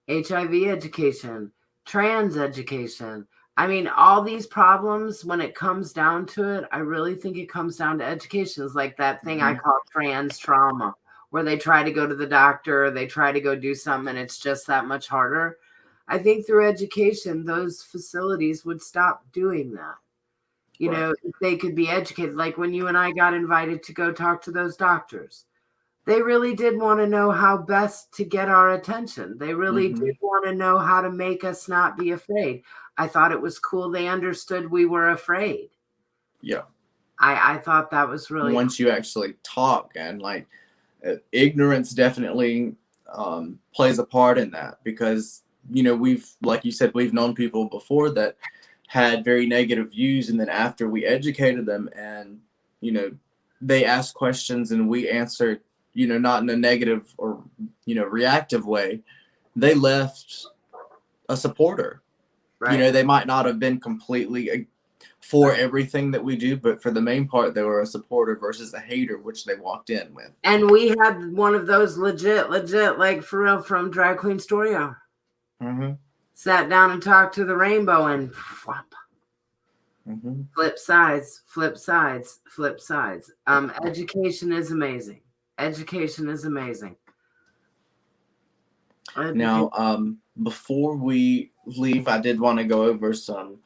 HIV education, trans education. I mean, all these problems, when it comes down to it, I really think it comes down to education. It's like that thing I call trans trauma, where they try to go to the doctor, they try to go do something, and it's just that much harder. I think through education, those facilities would stop doing that. If they could be educated, like when you and I got invited to go talk to those doctors. They really did want to know how best to get our attention. They really did want to know how to make us not be afraid. I thought it was cool. They understood we were afraid. Yeah. I thought that was really once you actually talk, and ignorance definitely plays a part in that, because we've, like you said, we've known people before that had very negative views, and then after we educated them and they asked questions and we answered not in a negative or reactive way, they left a supporter. right. They might not have been completely for everything that we do, but for the main part, they were a supporter versus a hater, which they walked in with. And we had one of those legit, like for real, from Drag Queen Story Hour. Sat down and talked to the rainbow and flop. Flip sides. Education is amazing. Now, before we leave, I did want to go over some.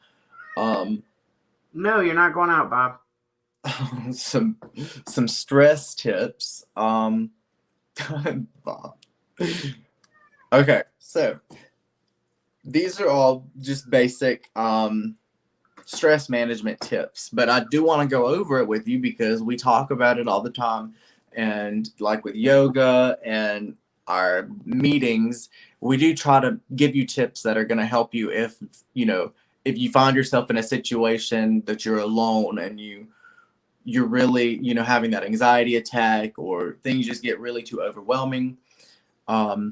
No, you're not going out, Bob. some stress tips. Bob. Okay, so these are all just basic stress management tips, but I do want to go over it with you because we talk about it all the time, and like with yoga and our meetings, we do try to give you tips that are going to help you if you find yourself in a situation that you're alone and you're really having that anxiety attack, or things just get really too overwhelming.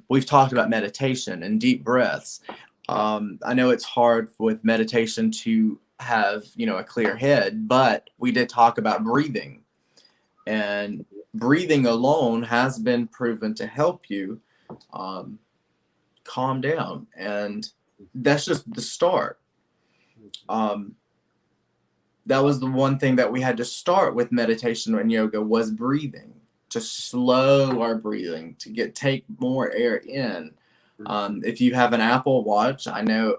We've talked about meditation and deep breaths. I know it's hard with meditation to have a clear head, but we did talk about breathing, and breathing alone has been proven to help you calm down, and that's just the start. That was the one thing that we had to start with meditation and yoga, was breathing, to slow our breathing, to take more air in. If you have an Apple Watch, I know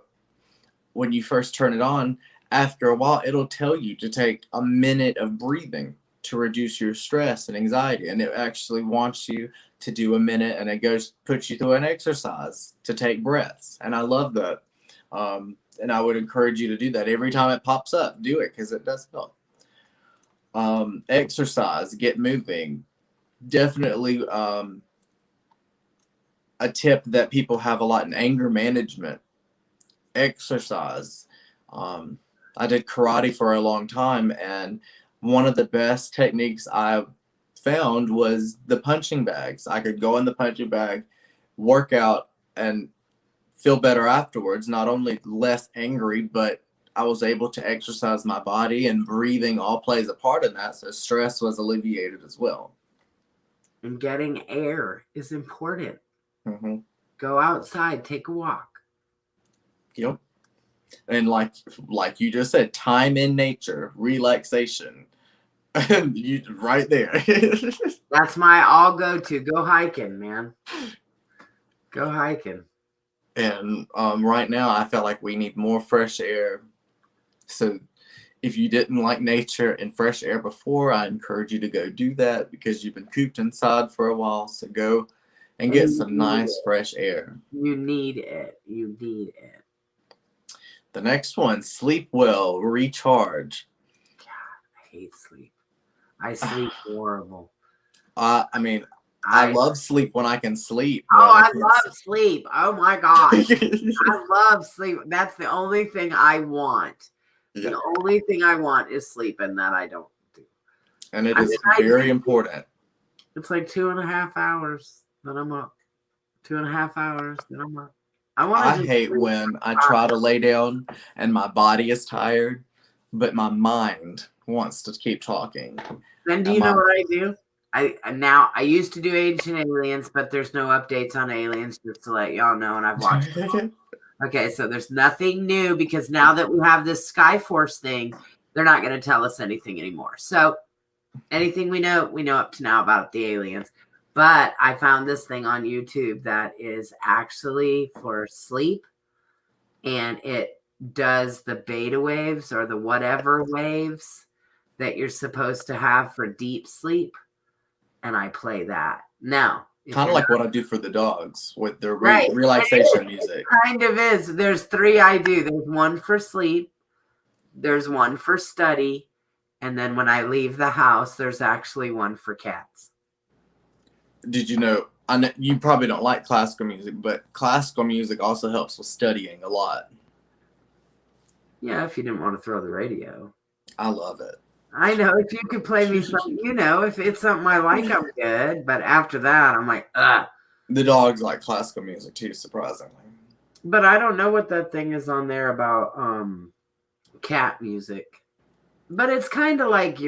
when you first turn it on, after a while, it'll tell you to take a minute of breathing. to reduce your stress and anxiety, and it actually wants you to do a minute, and it puts you through an exercise to take breaths, and I love that. And I would encourage you to do that every time it pops up. Do it because it does help. Exercise, get moving. Definitely a tip that people have a lot in anger management. Exercise. I did karate for a long time, and one of the best techniques I found was the punching bags. I could go in the punching bag, work out, and feel better afterwards. Not only less angry, but I was able to exercise my body, and breathing all plays a part in that. So stress was alleviated as well. And getting air is important. Mm-hmm. Go outside, take a walk. Yep. And like you just said, time in nature, relaxation. You right there. That's my all go to. Go hiking, man. Go hiking. And right now, I feel like we need more fresh air. So if you didn't like nature and fresh air before, I encourage you to go do that because you've been cooped inside for a while. So go and get some nice fresh air. You need it. You need it. The next one, sleep well, recharge. God, I hate sleep. I sleep horrible. I mean, I love sleep when I can sleep. Oh, I love sleep. Oh my God. I love sleep. That's the only thing I want. Yeah. The only thing I want is sleep, and that I don't do. And it is very important. It's like 2.5 hours that I'm up. 2.5 hours that I'm up. I hate when I try to lay down and my body is tired, but my mind wants to keep talking. Then do you know what I do? I used to do Ancient Aliens, but there's no updates on Aliens, just to let y'all know, and I've watched it. Okay, so there's nothing new because now that we have this Skyforce thing, they're not going to tell us anything anymore. So anything we know up to now about the aliens. But I found this thing on YouTube that is actually for sleep, and it does the beta waves or the whatever waves that you're supposed to have for deep sleep. And I play that. Now, kind of like what I do for the dogs with their relaxation music. It kind of is. There's 3 I do. There's one for sleep, there's one for study, and then when I leave the house, there's actually one for cats. Did you know? I know you probably don't like classical music, but classical music also helps with studying a lot. Yeah, if you didn't want to throw the radio. I love it. I know. If you could play me something, if it's something I like, I'm good. But after that, I'm like, ugh. The dogs like classical music too, surprisingly. But I don't know what that thing is on there about cat music. But it's kind of like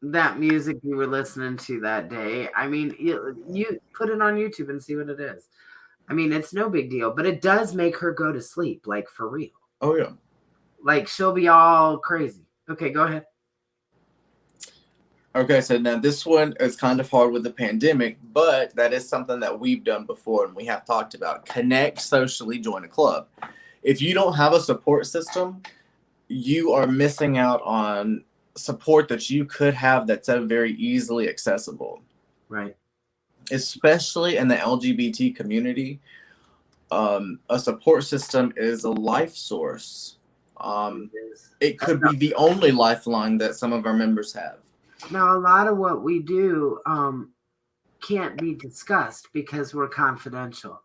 that music you were listening to that day. I mean, you put it on YouTube and see what it is. I mean, it's no big deal, but it does make her go to sleep, like for real. Oh, yeah. Like she'll be all crazy. Okay, go ahead. Okay, so now this one is kind of hard with the pandemic, but that is something that we've done before and we have talked about. Connect socially, join a club. If you don't have a support system, you are missing out on support that you could have that's very easily accessible. Right. Especially in the LGBT community, a support system is a life source. It could be the only lifeline that some of our members have. Now, a lot of what we do can't be discussed because we're confidential.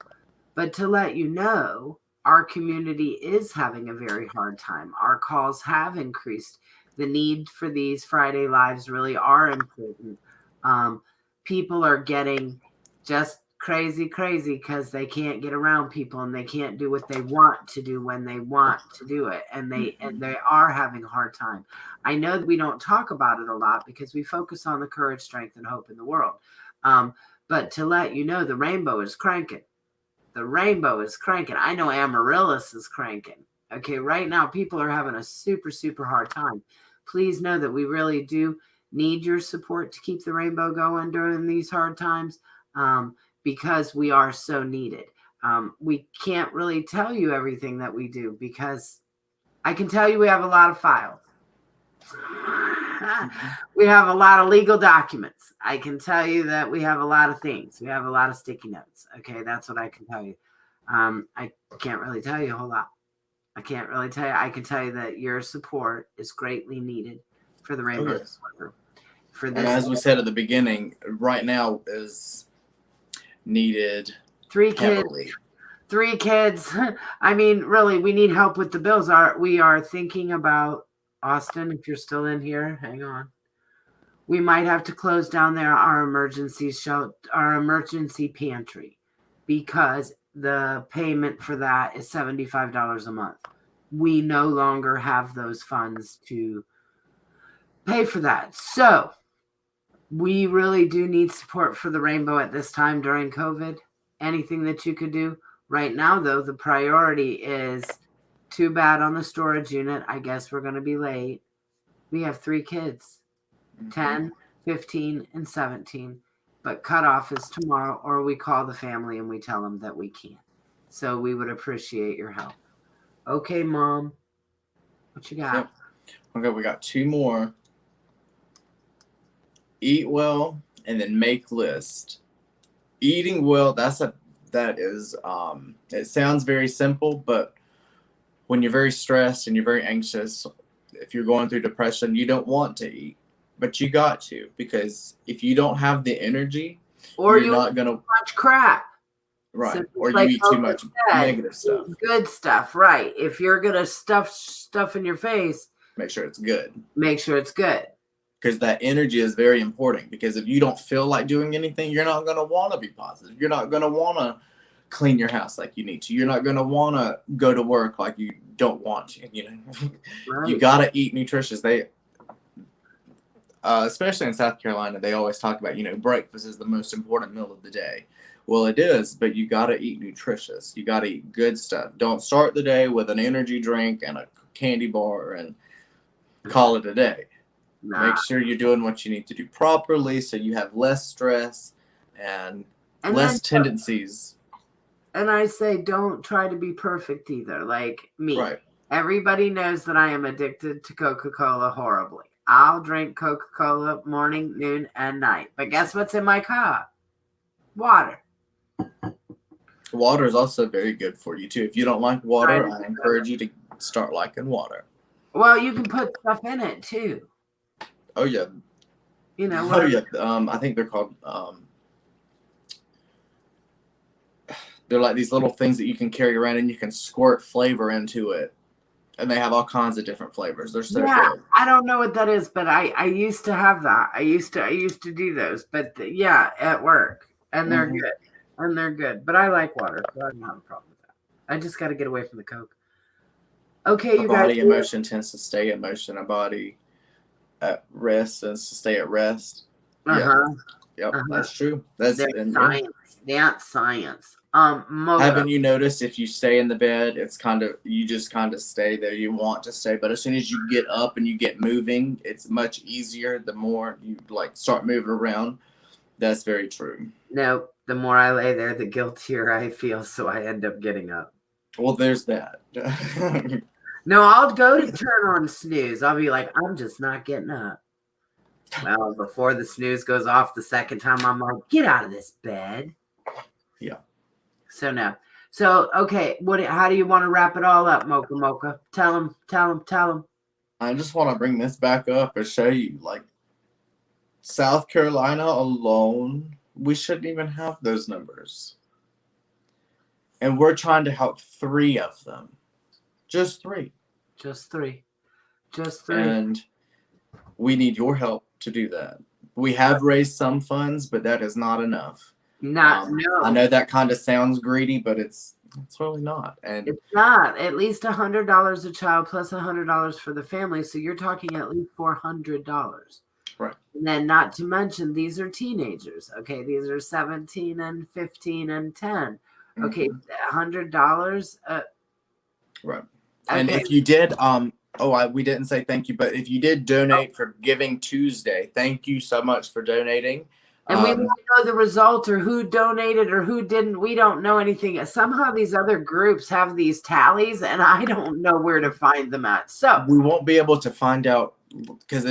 But to let you know, our community is having a very hard time. Our calls have increased. The need for these Friday Lives really are important. People are getting just crazy because they can't get around people and they can't do what they want to do when they want to do it. And they are having a hard time. I know that we don't talk about it a lot because we focus on the courage, strength, and hope in the world. But to let you know, the rainbow is cranking. The rainbow is cranking. I know Amaryllis is cranking. Okay, right now people are having a super, super hard time. Please know that we really do need your support to keep the rainbow going during these hard times because we are so needed. We can't really tell you everything that we do because I can tell you we have a lot of files. We have a lot of legal documents. I can tell you that we have a lot of things. We have a lot of sticky notes. Okay, that's what I can tell you. I can't really tell you a whole lot. I can't really tell you. I can tell you that your support is greatly needed for the Rainbow yes. Sliver. For And this, as we said at the beginning, right now is needed 3 kids. heavily. 3 kids. I mean, really, we need help with the bills. We are thinking about Austin. If you're still in here, hang on. We might have to close down there our emergency shelter, our emergency pantry, because the payment for that is $75 a month. We no longer have those funds to pay for that. So we really do need support for the Rainbow at this time during COVID. Anything that you could do. Right now, though, the priority is too bad on the storage unit. I guess we're going to be late. We have 3 kids, 10, 15, and 17. But cutoff is tomorrow, or we call the family and we tell them that we can't. So we would appreciate your help. Okay, Mom. What you got? Yep. Okay, we got 2 more. Eat well and then make list. Eating well, that is it sounds very simple, but when you're very stressed and you're very anxious, if you're going through depression, you don't want to eat, but you got to, because if you don't have the energy, Or you're not gonna much crap. right, So or like you eat too much negative stuff. Good stuff, right? If you're gonna stuff stuff in your face, Make sure it's good. make sure it's good. Because that energy is very important. Because if you don't feel like doing anything, you're not going to want to be positive. You're not going to want to clean your house like you need to. You're not going to want to go to work like you don't want to. You know, Right. You got to eat nutritious. They, especially in South Carolina, they always talk about, breakfast is the most important meal of the day. Well, it is, but you got to eat nutritious. You got to eat good stuff. Don't start the day with an energy drink and a candy bar and call it a day. Nah. Make sure you're doing what you need to do properly so you have less stress and less tendencies. And I say don't try to be perfect either, like me. Right. Everybody knows that I am addicted to Coca-Cola horribly. I'll drink Coca-Cola morning, noon, and night. But guess what's in my cup? Water. Water is also very good for you, too. If you don't like water, Right. I encourage you to start liking water. Well, you can put stuff in it, too. Oh, yeah. Oh, yeah. I think they're called... they're like these little things that you can carry around and you can squirt flavor into it. And they have all kinds of different flavors. They're so good. I don't know what that is, but I used to have that. I used to do those. But at work. And they're good. And they're good. But I like water, so I don't have a problem with that. I just got to get away from the Coke. Okay, you guys. Body emotion tends to stay in motion. A body at rest tends to stay at rest. Yep, that's true. That's science. That's science. Haven't you noticed if you stay in the bed, it's you just kind of stay there. You want to stay, but as soon as you get up and you get moving, it's much easier. The more you start moving around. That's very true. No, the more I lay there, the guiltier I feel, so I end up getting up. Well, there's that. No, I'll go to turn on snooze. I'll be like, I'm just not getting up. Well, before the snooze goes off the second time, I'm like, get out of this bed. Yeah. So no. So, okay, how do you want to wrap it all up, Mocha? Tell them. I just want to bring this back up and show you, South Carolina alone, we shouldn't even have those numbers. And we're trying to help 3 of them. Just 3. Just three. And we need your help to do that. We have raised some funds, but that is not enough. No. I know that kind of sounds greedy, but it's really not. And it's not. At least $100 a child plus $100 for the family. So you're talking at least $400. Right. And then not to mention, these are teenagers. Okay. These are 17 and 15 and 10. Okay. $100. Right. And if you did, we didn't say thank you, but if you did donate for Giving Tuesday, thank you so much for donating. And we don't know the result or who donated or who didn't. We don't know anything. Somehow these other groups have these tallies, and I don't know where to find them at. So we won't be able to find out because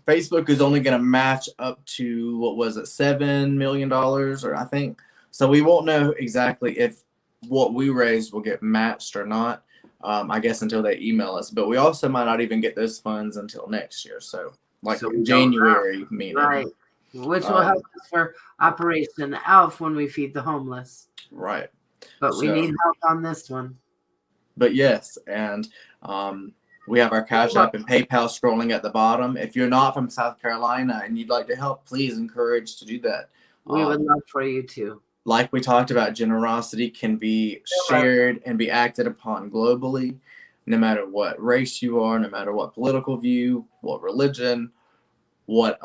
Facebook is only going to match up to, what was it, $7 million, or I think. So we won't know exactly if what we raised will get matched or not, I guess, until they email us. But we also might not even get those funds until next year. So like So we don't January, meaning. Right. Which will help us for Operation Elf when we feed the homeless. Right. But we need help on this one. But yes, and we have our Cash App and PayPal scrolling at the bottom. If you're not from South Carolina and you'd like to help, please encourage to do that. We would love for you to. Like we talked about, generosity can be shared and be acted upon globally, no matter what race you are, no matter what political view, what religion, what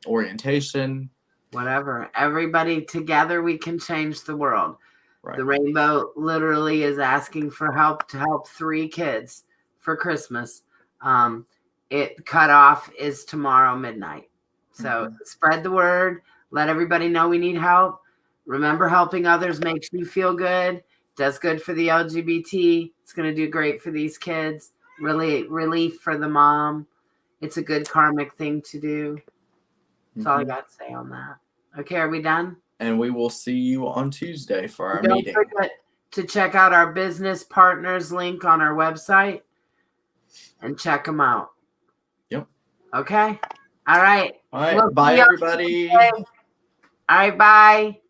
orientation. Whatever. Everybody together, we can change the world. Right. The Rainbow literally is asking for help to help 3 kids for Christmas. It cutoff is tomorrow midnight. So spread the word. Let everybody know we need help. Remember, helping others makes you feel good. Does good for the LGBT. It's going to do great for these kids. Really relief for the mom. It's a good karmic thing to do. That's all I got to say on that. Okay, are we done? And we will see you on Tuesday for our Don't meeting. forget to check out our business partners link on our website and check them out. Yep. Okay. All right. All right. Bye, everybody. All right. Bye.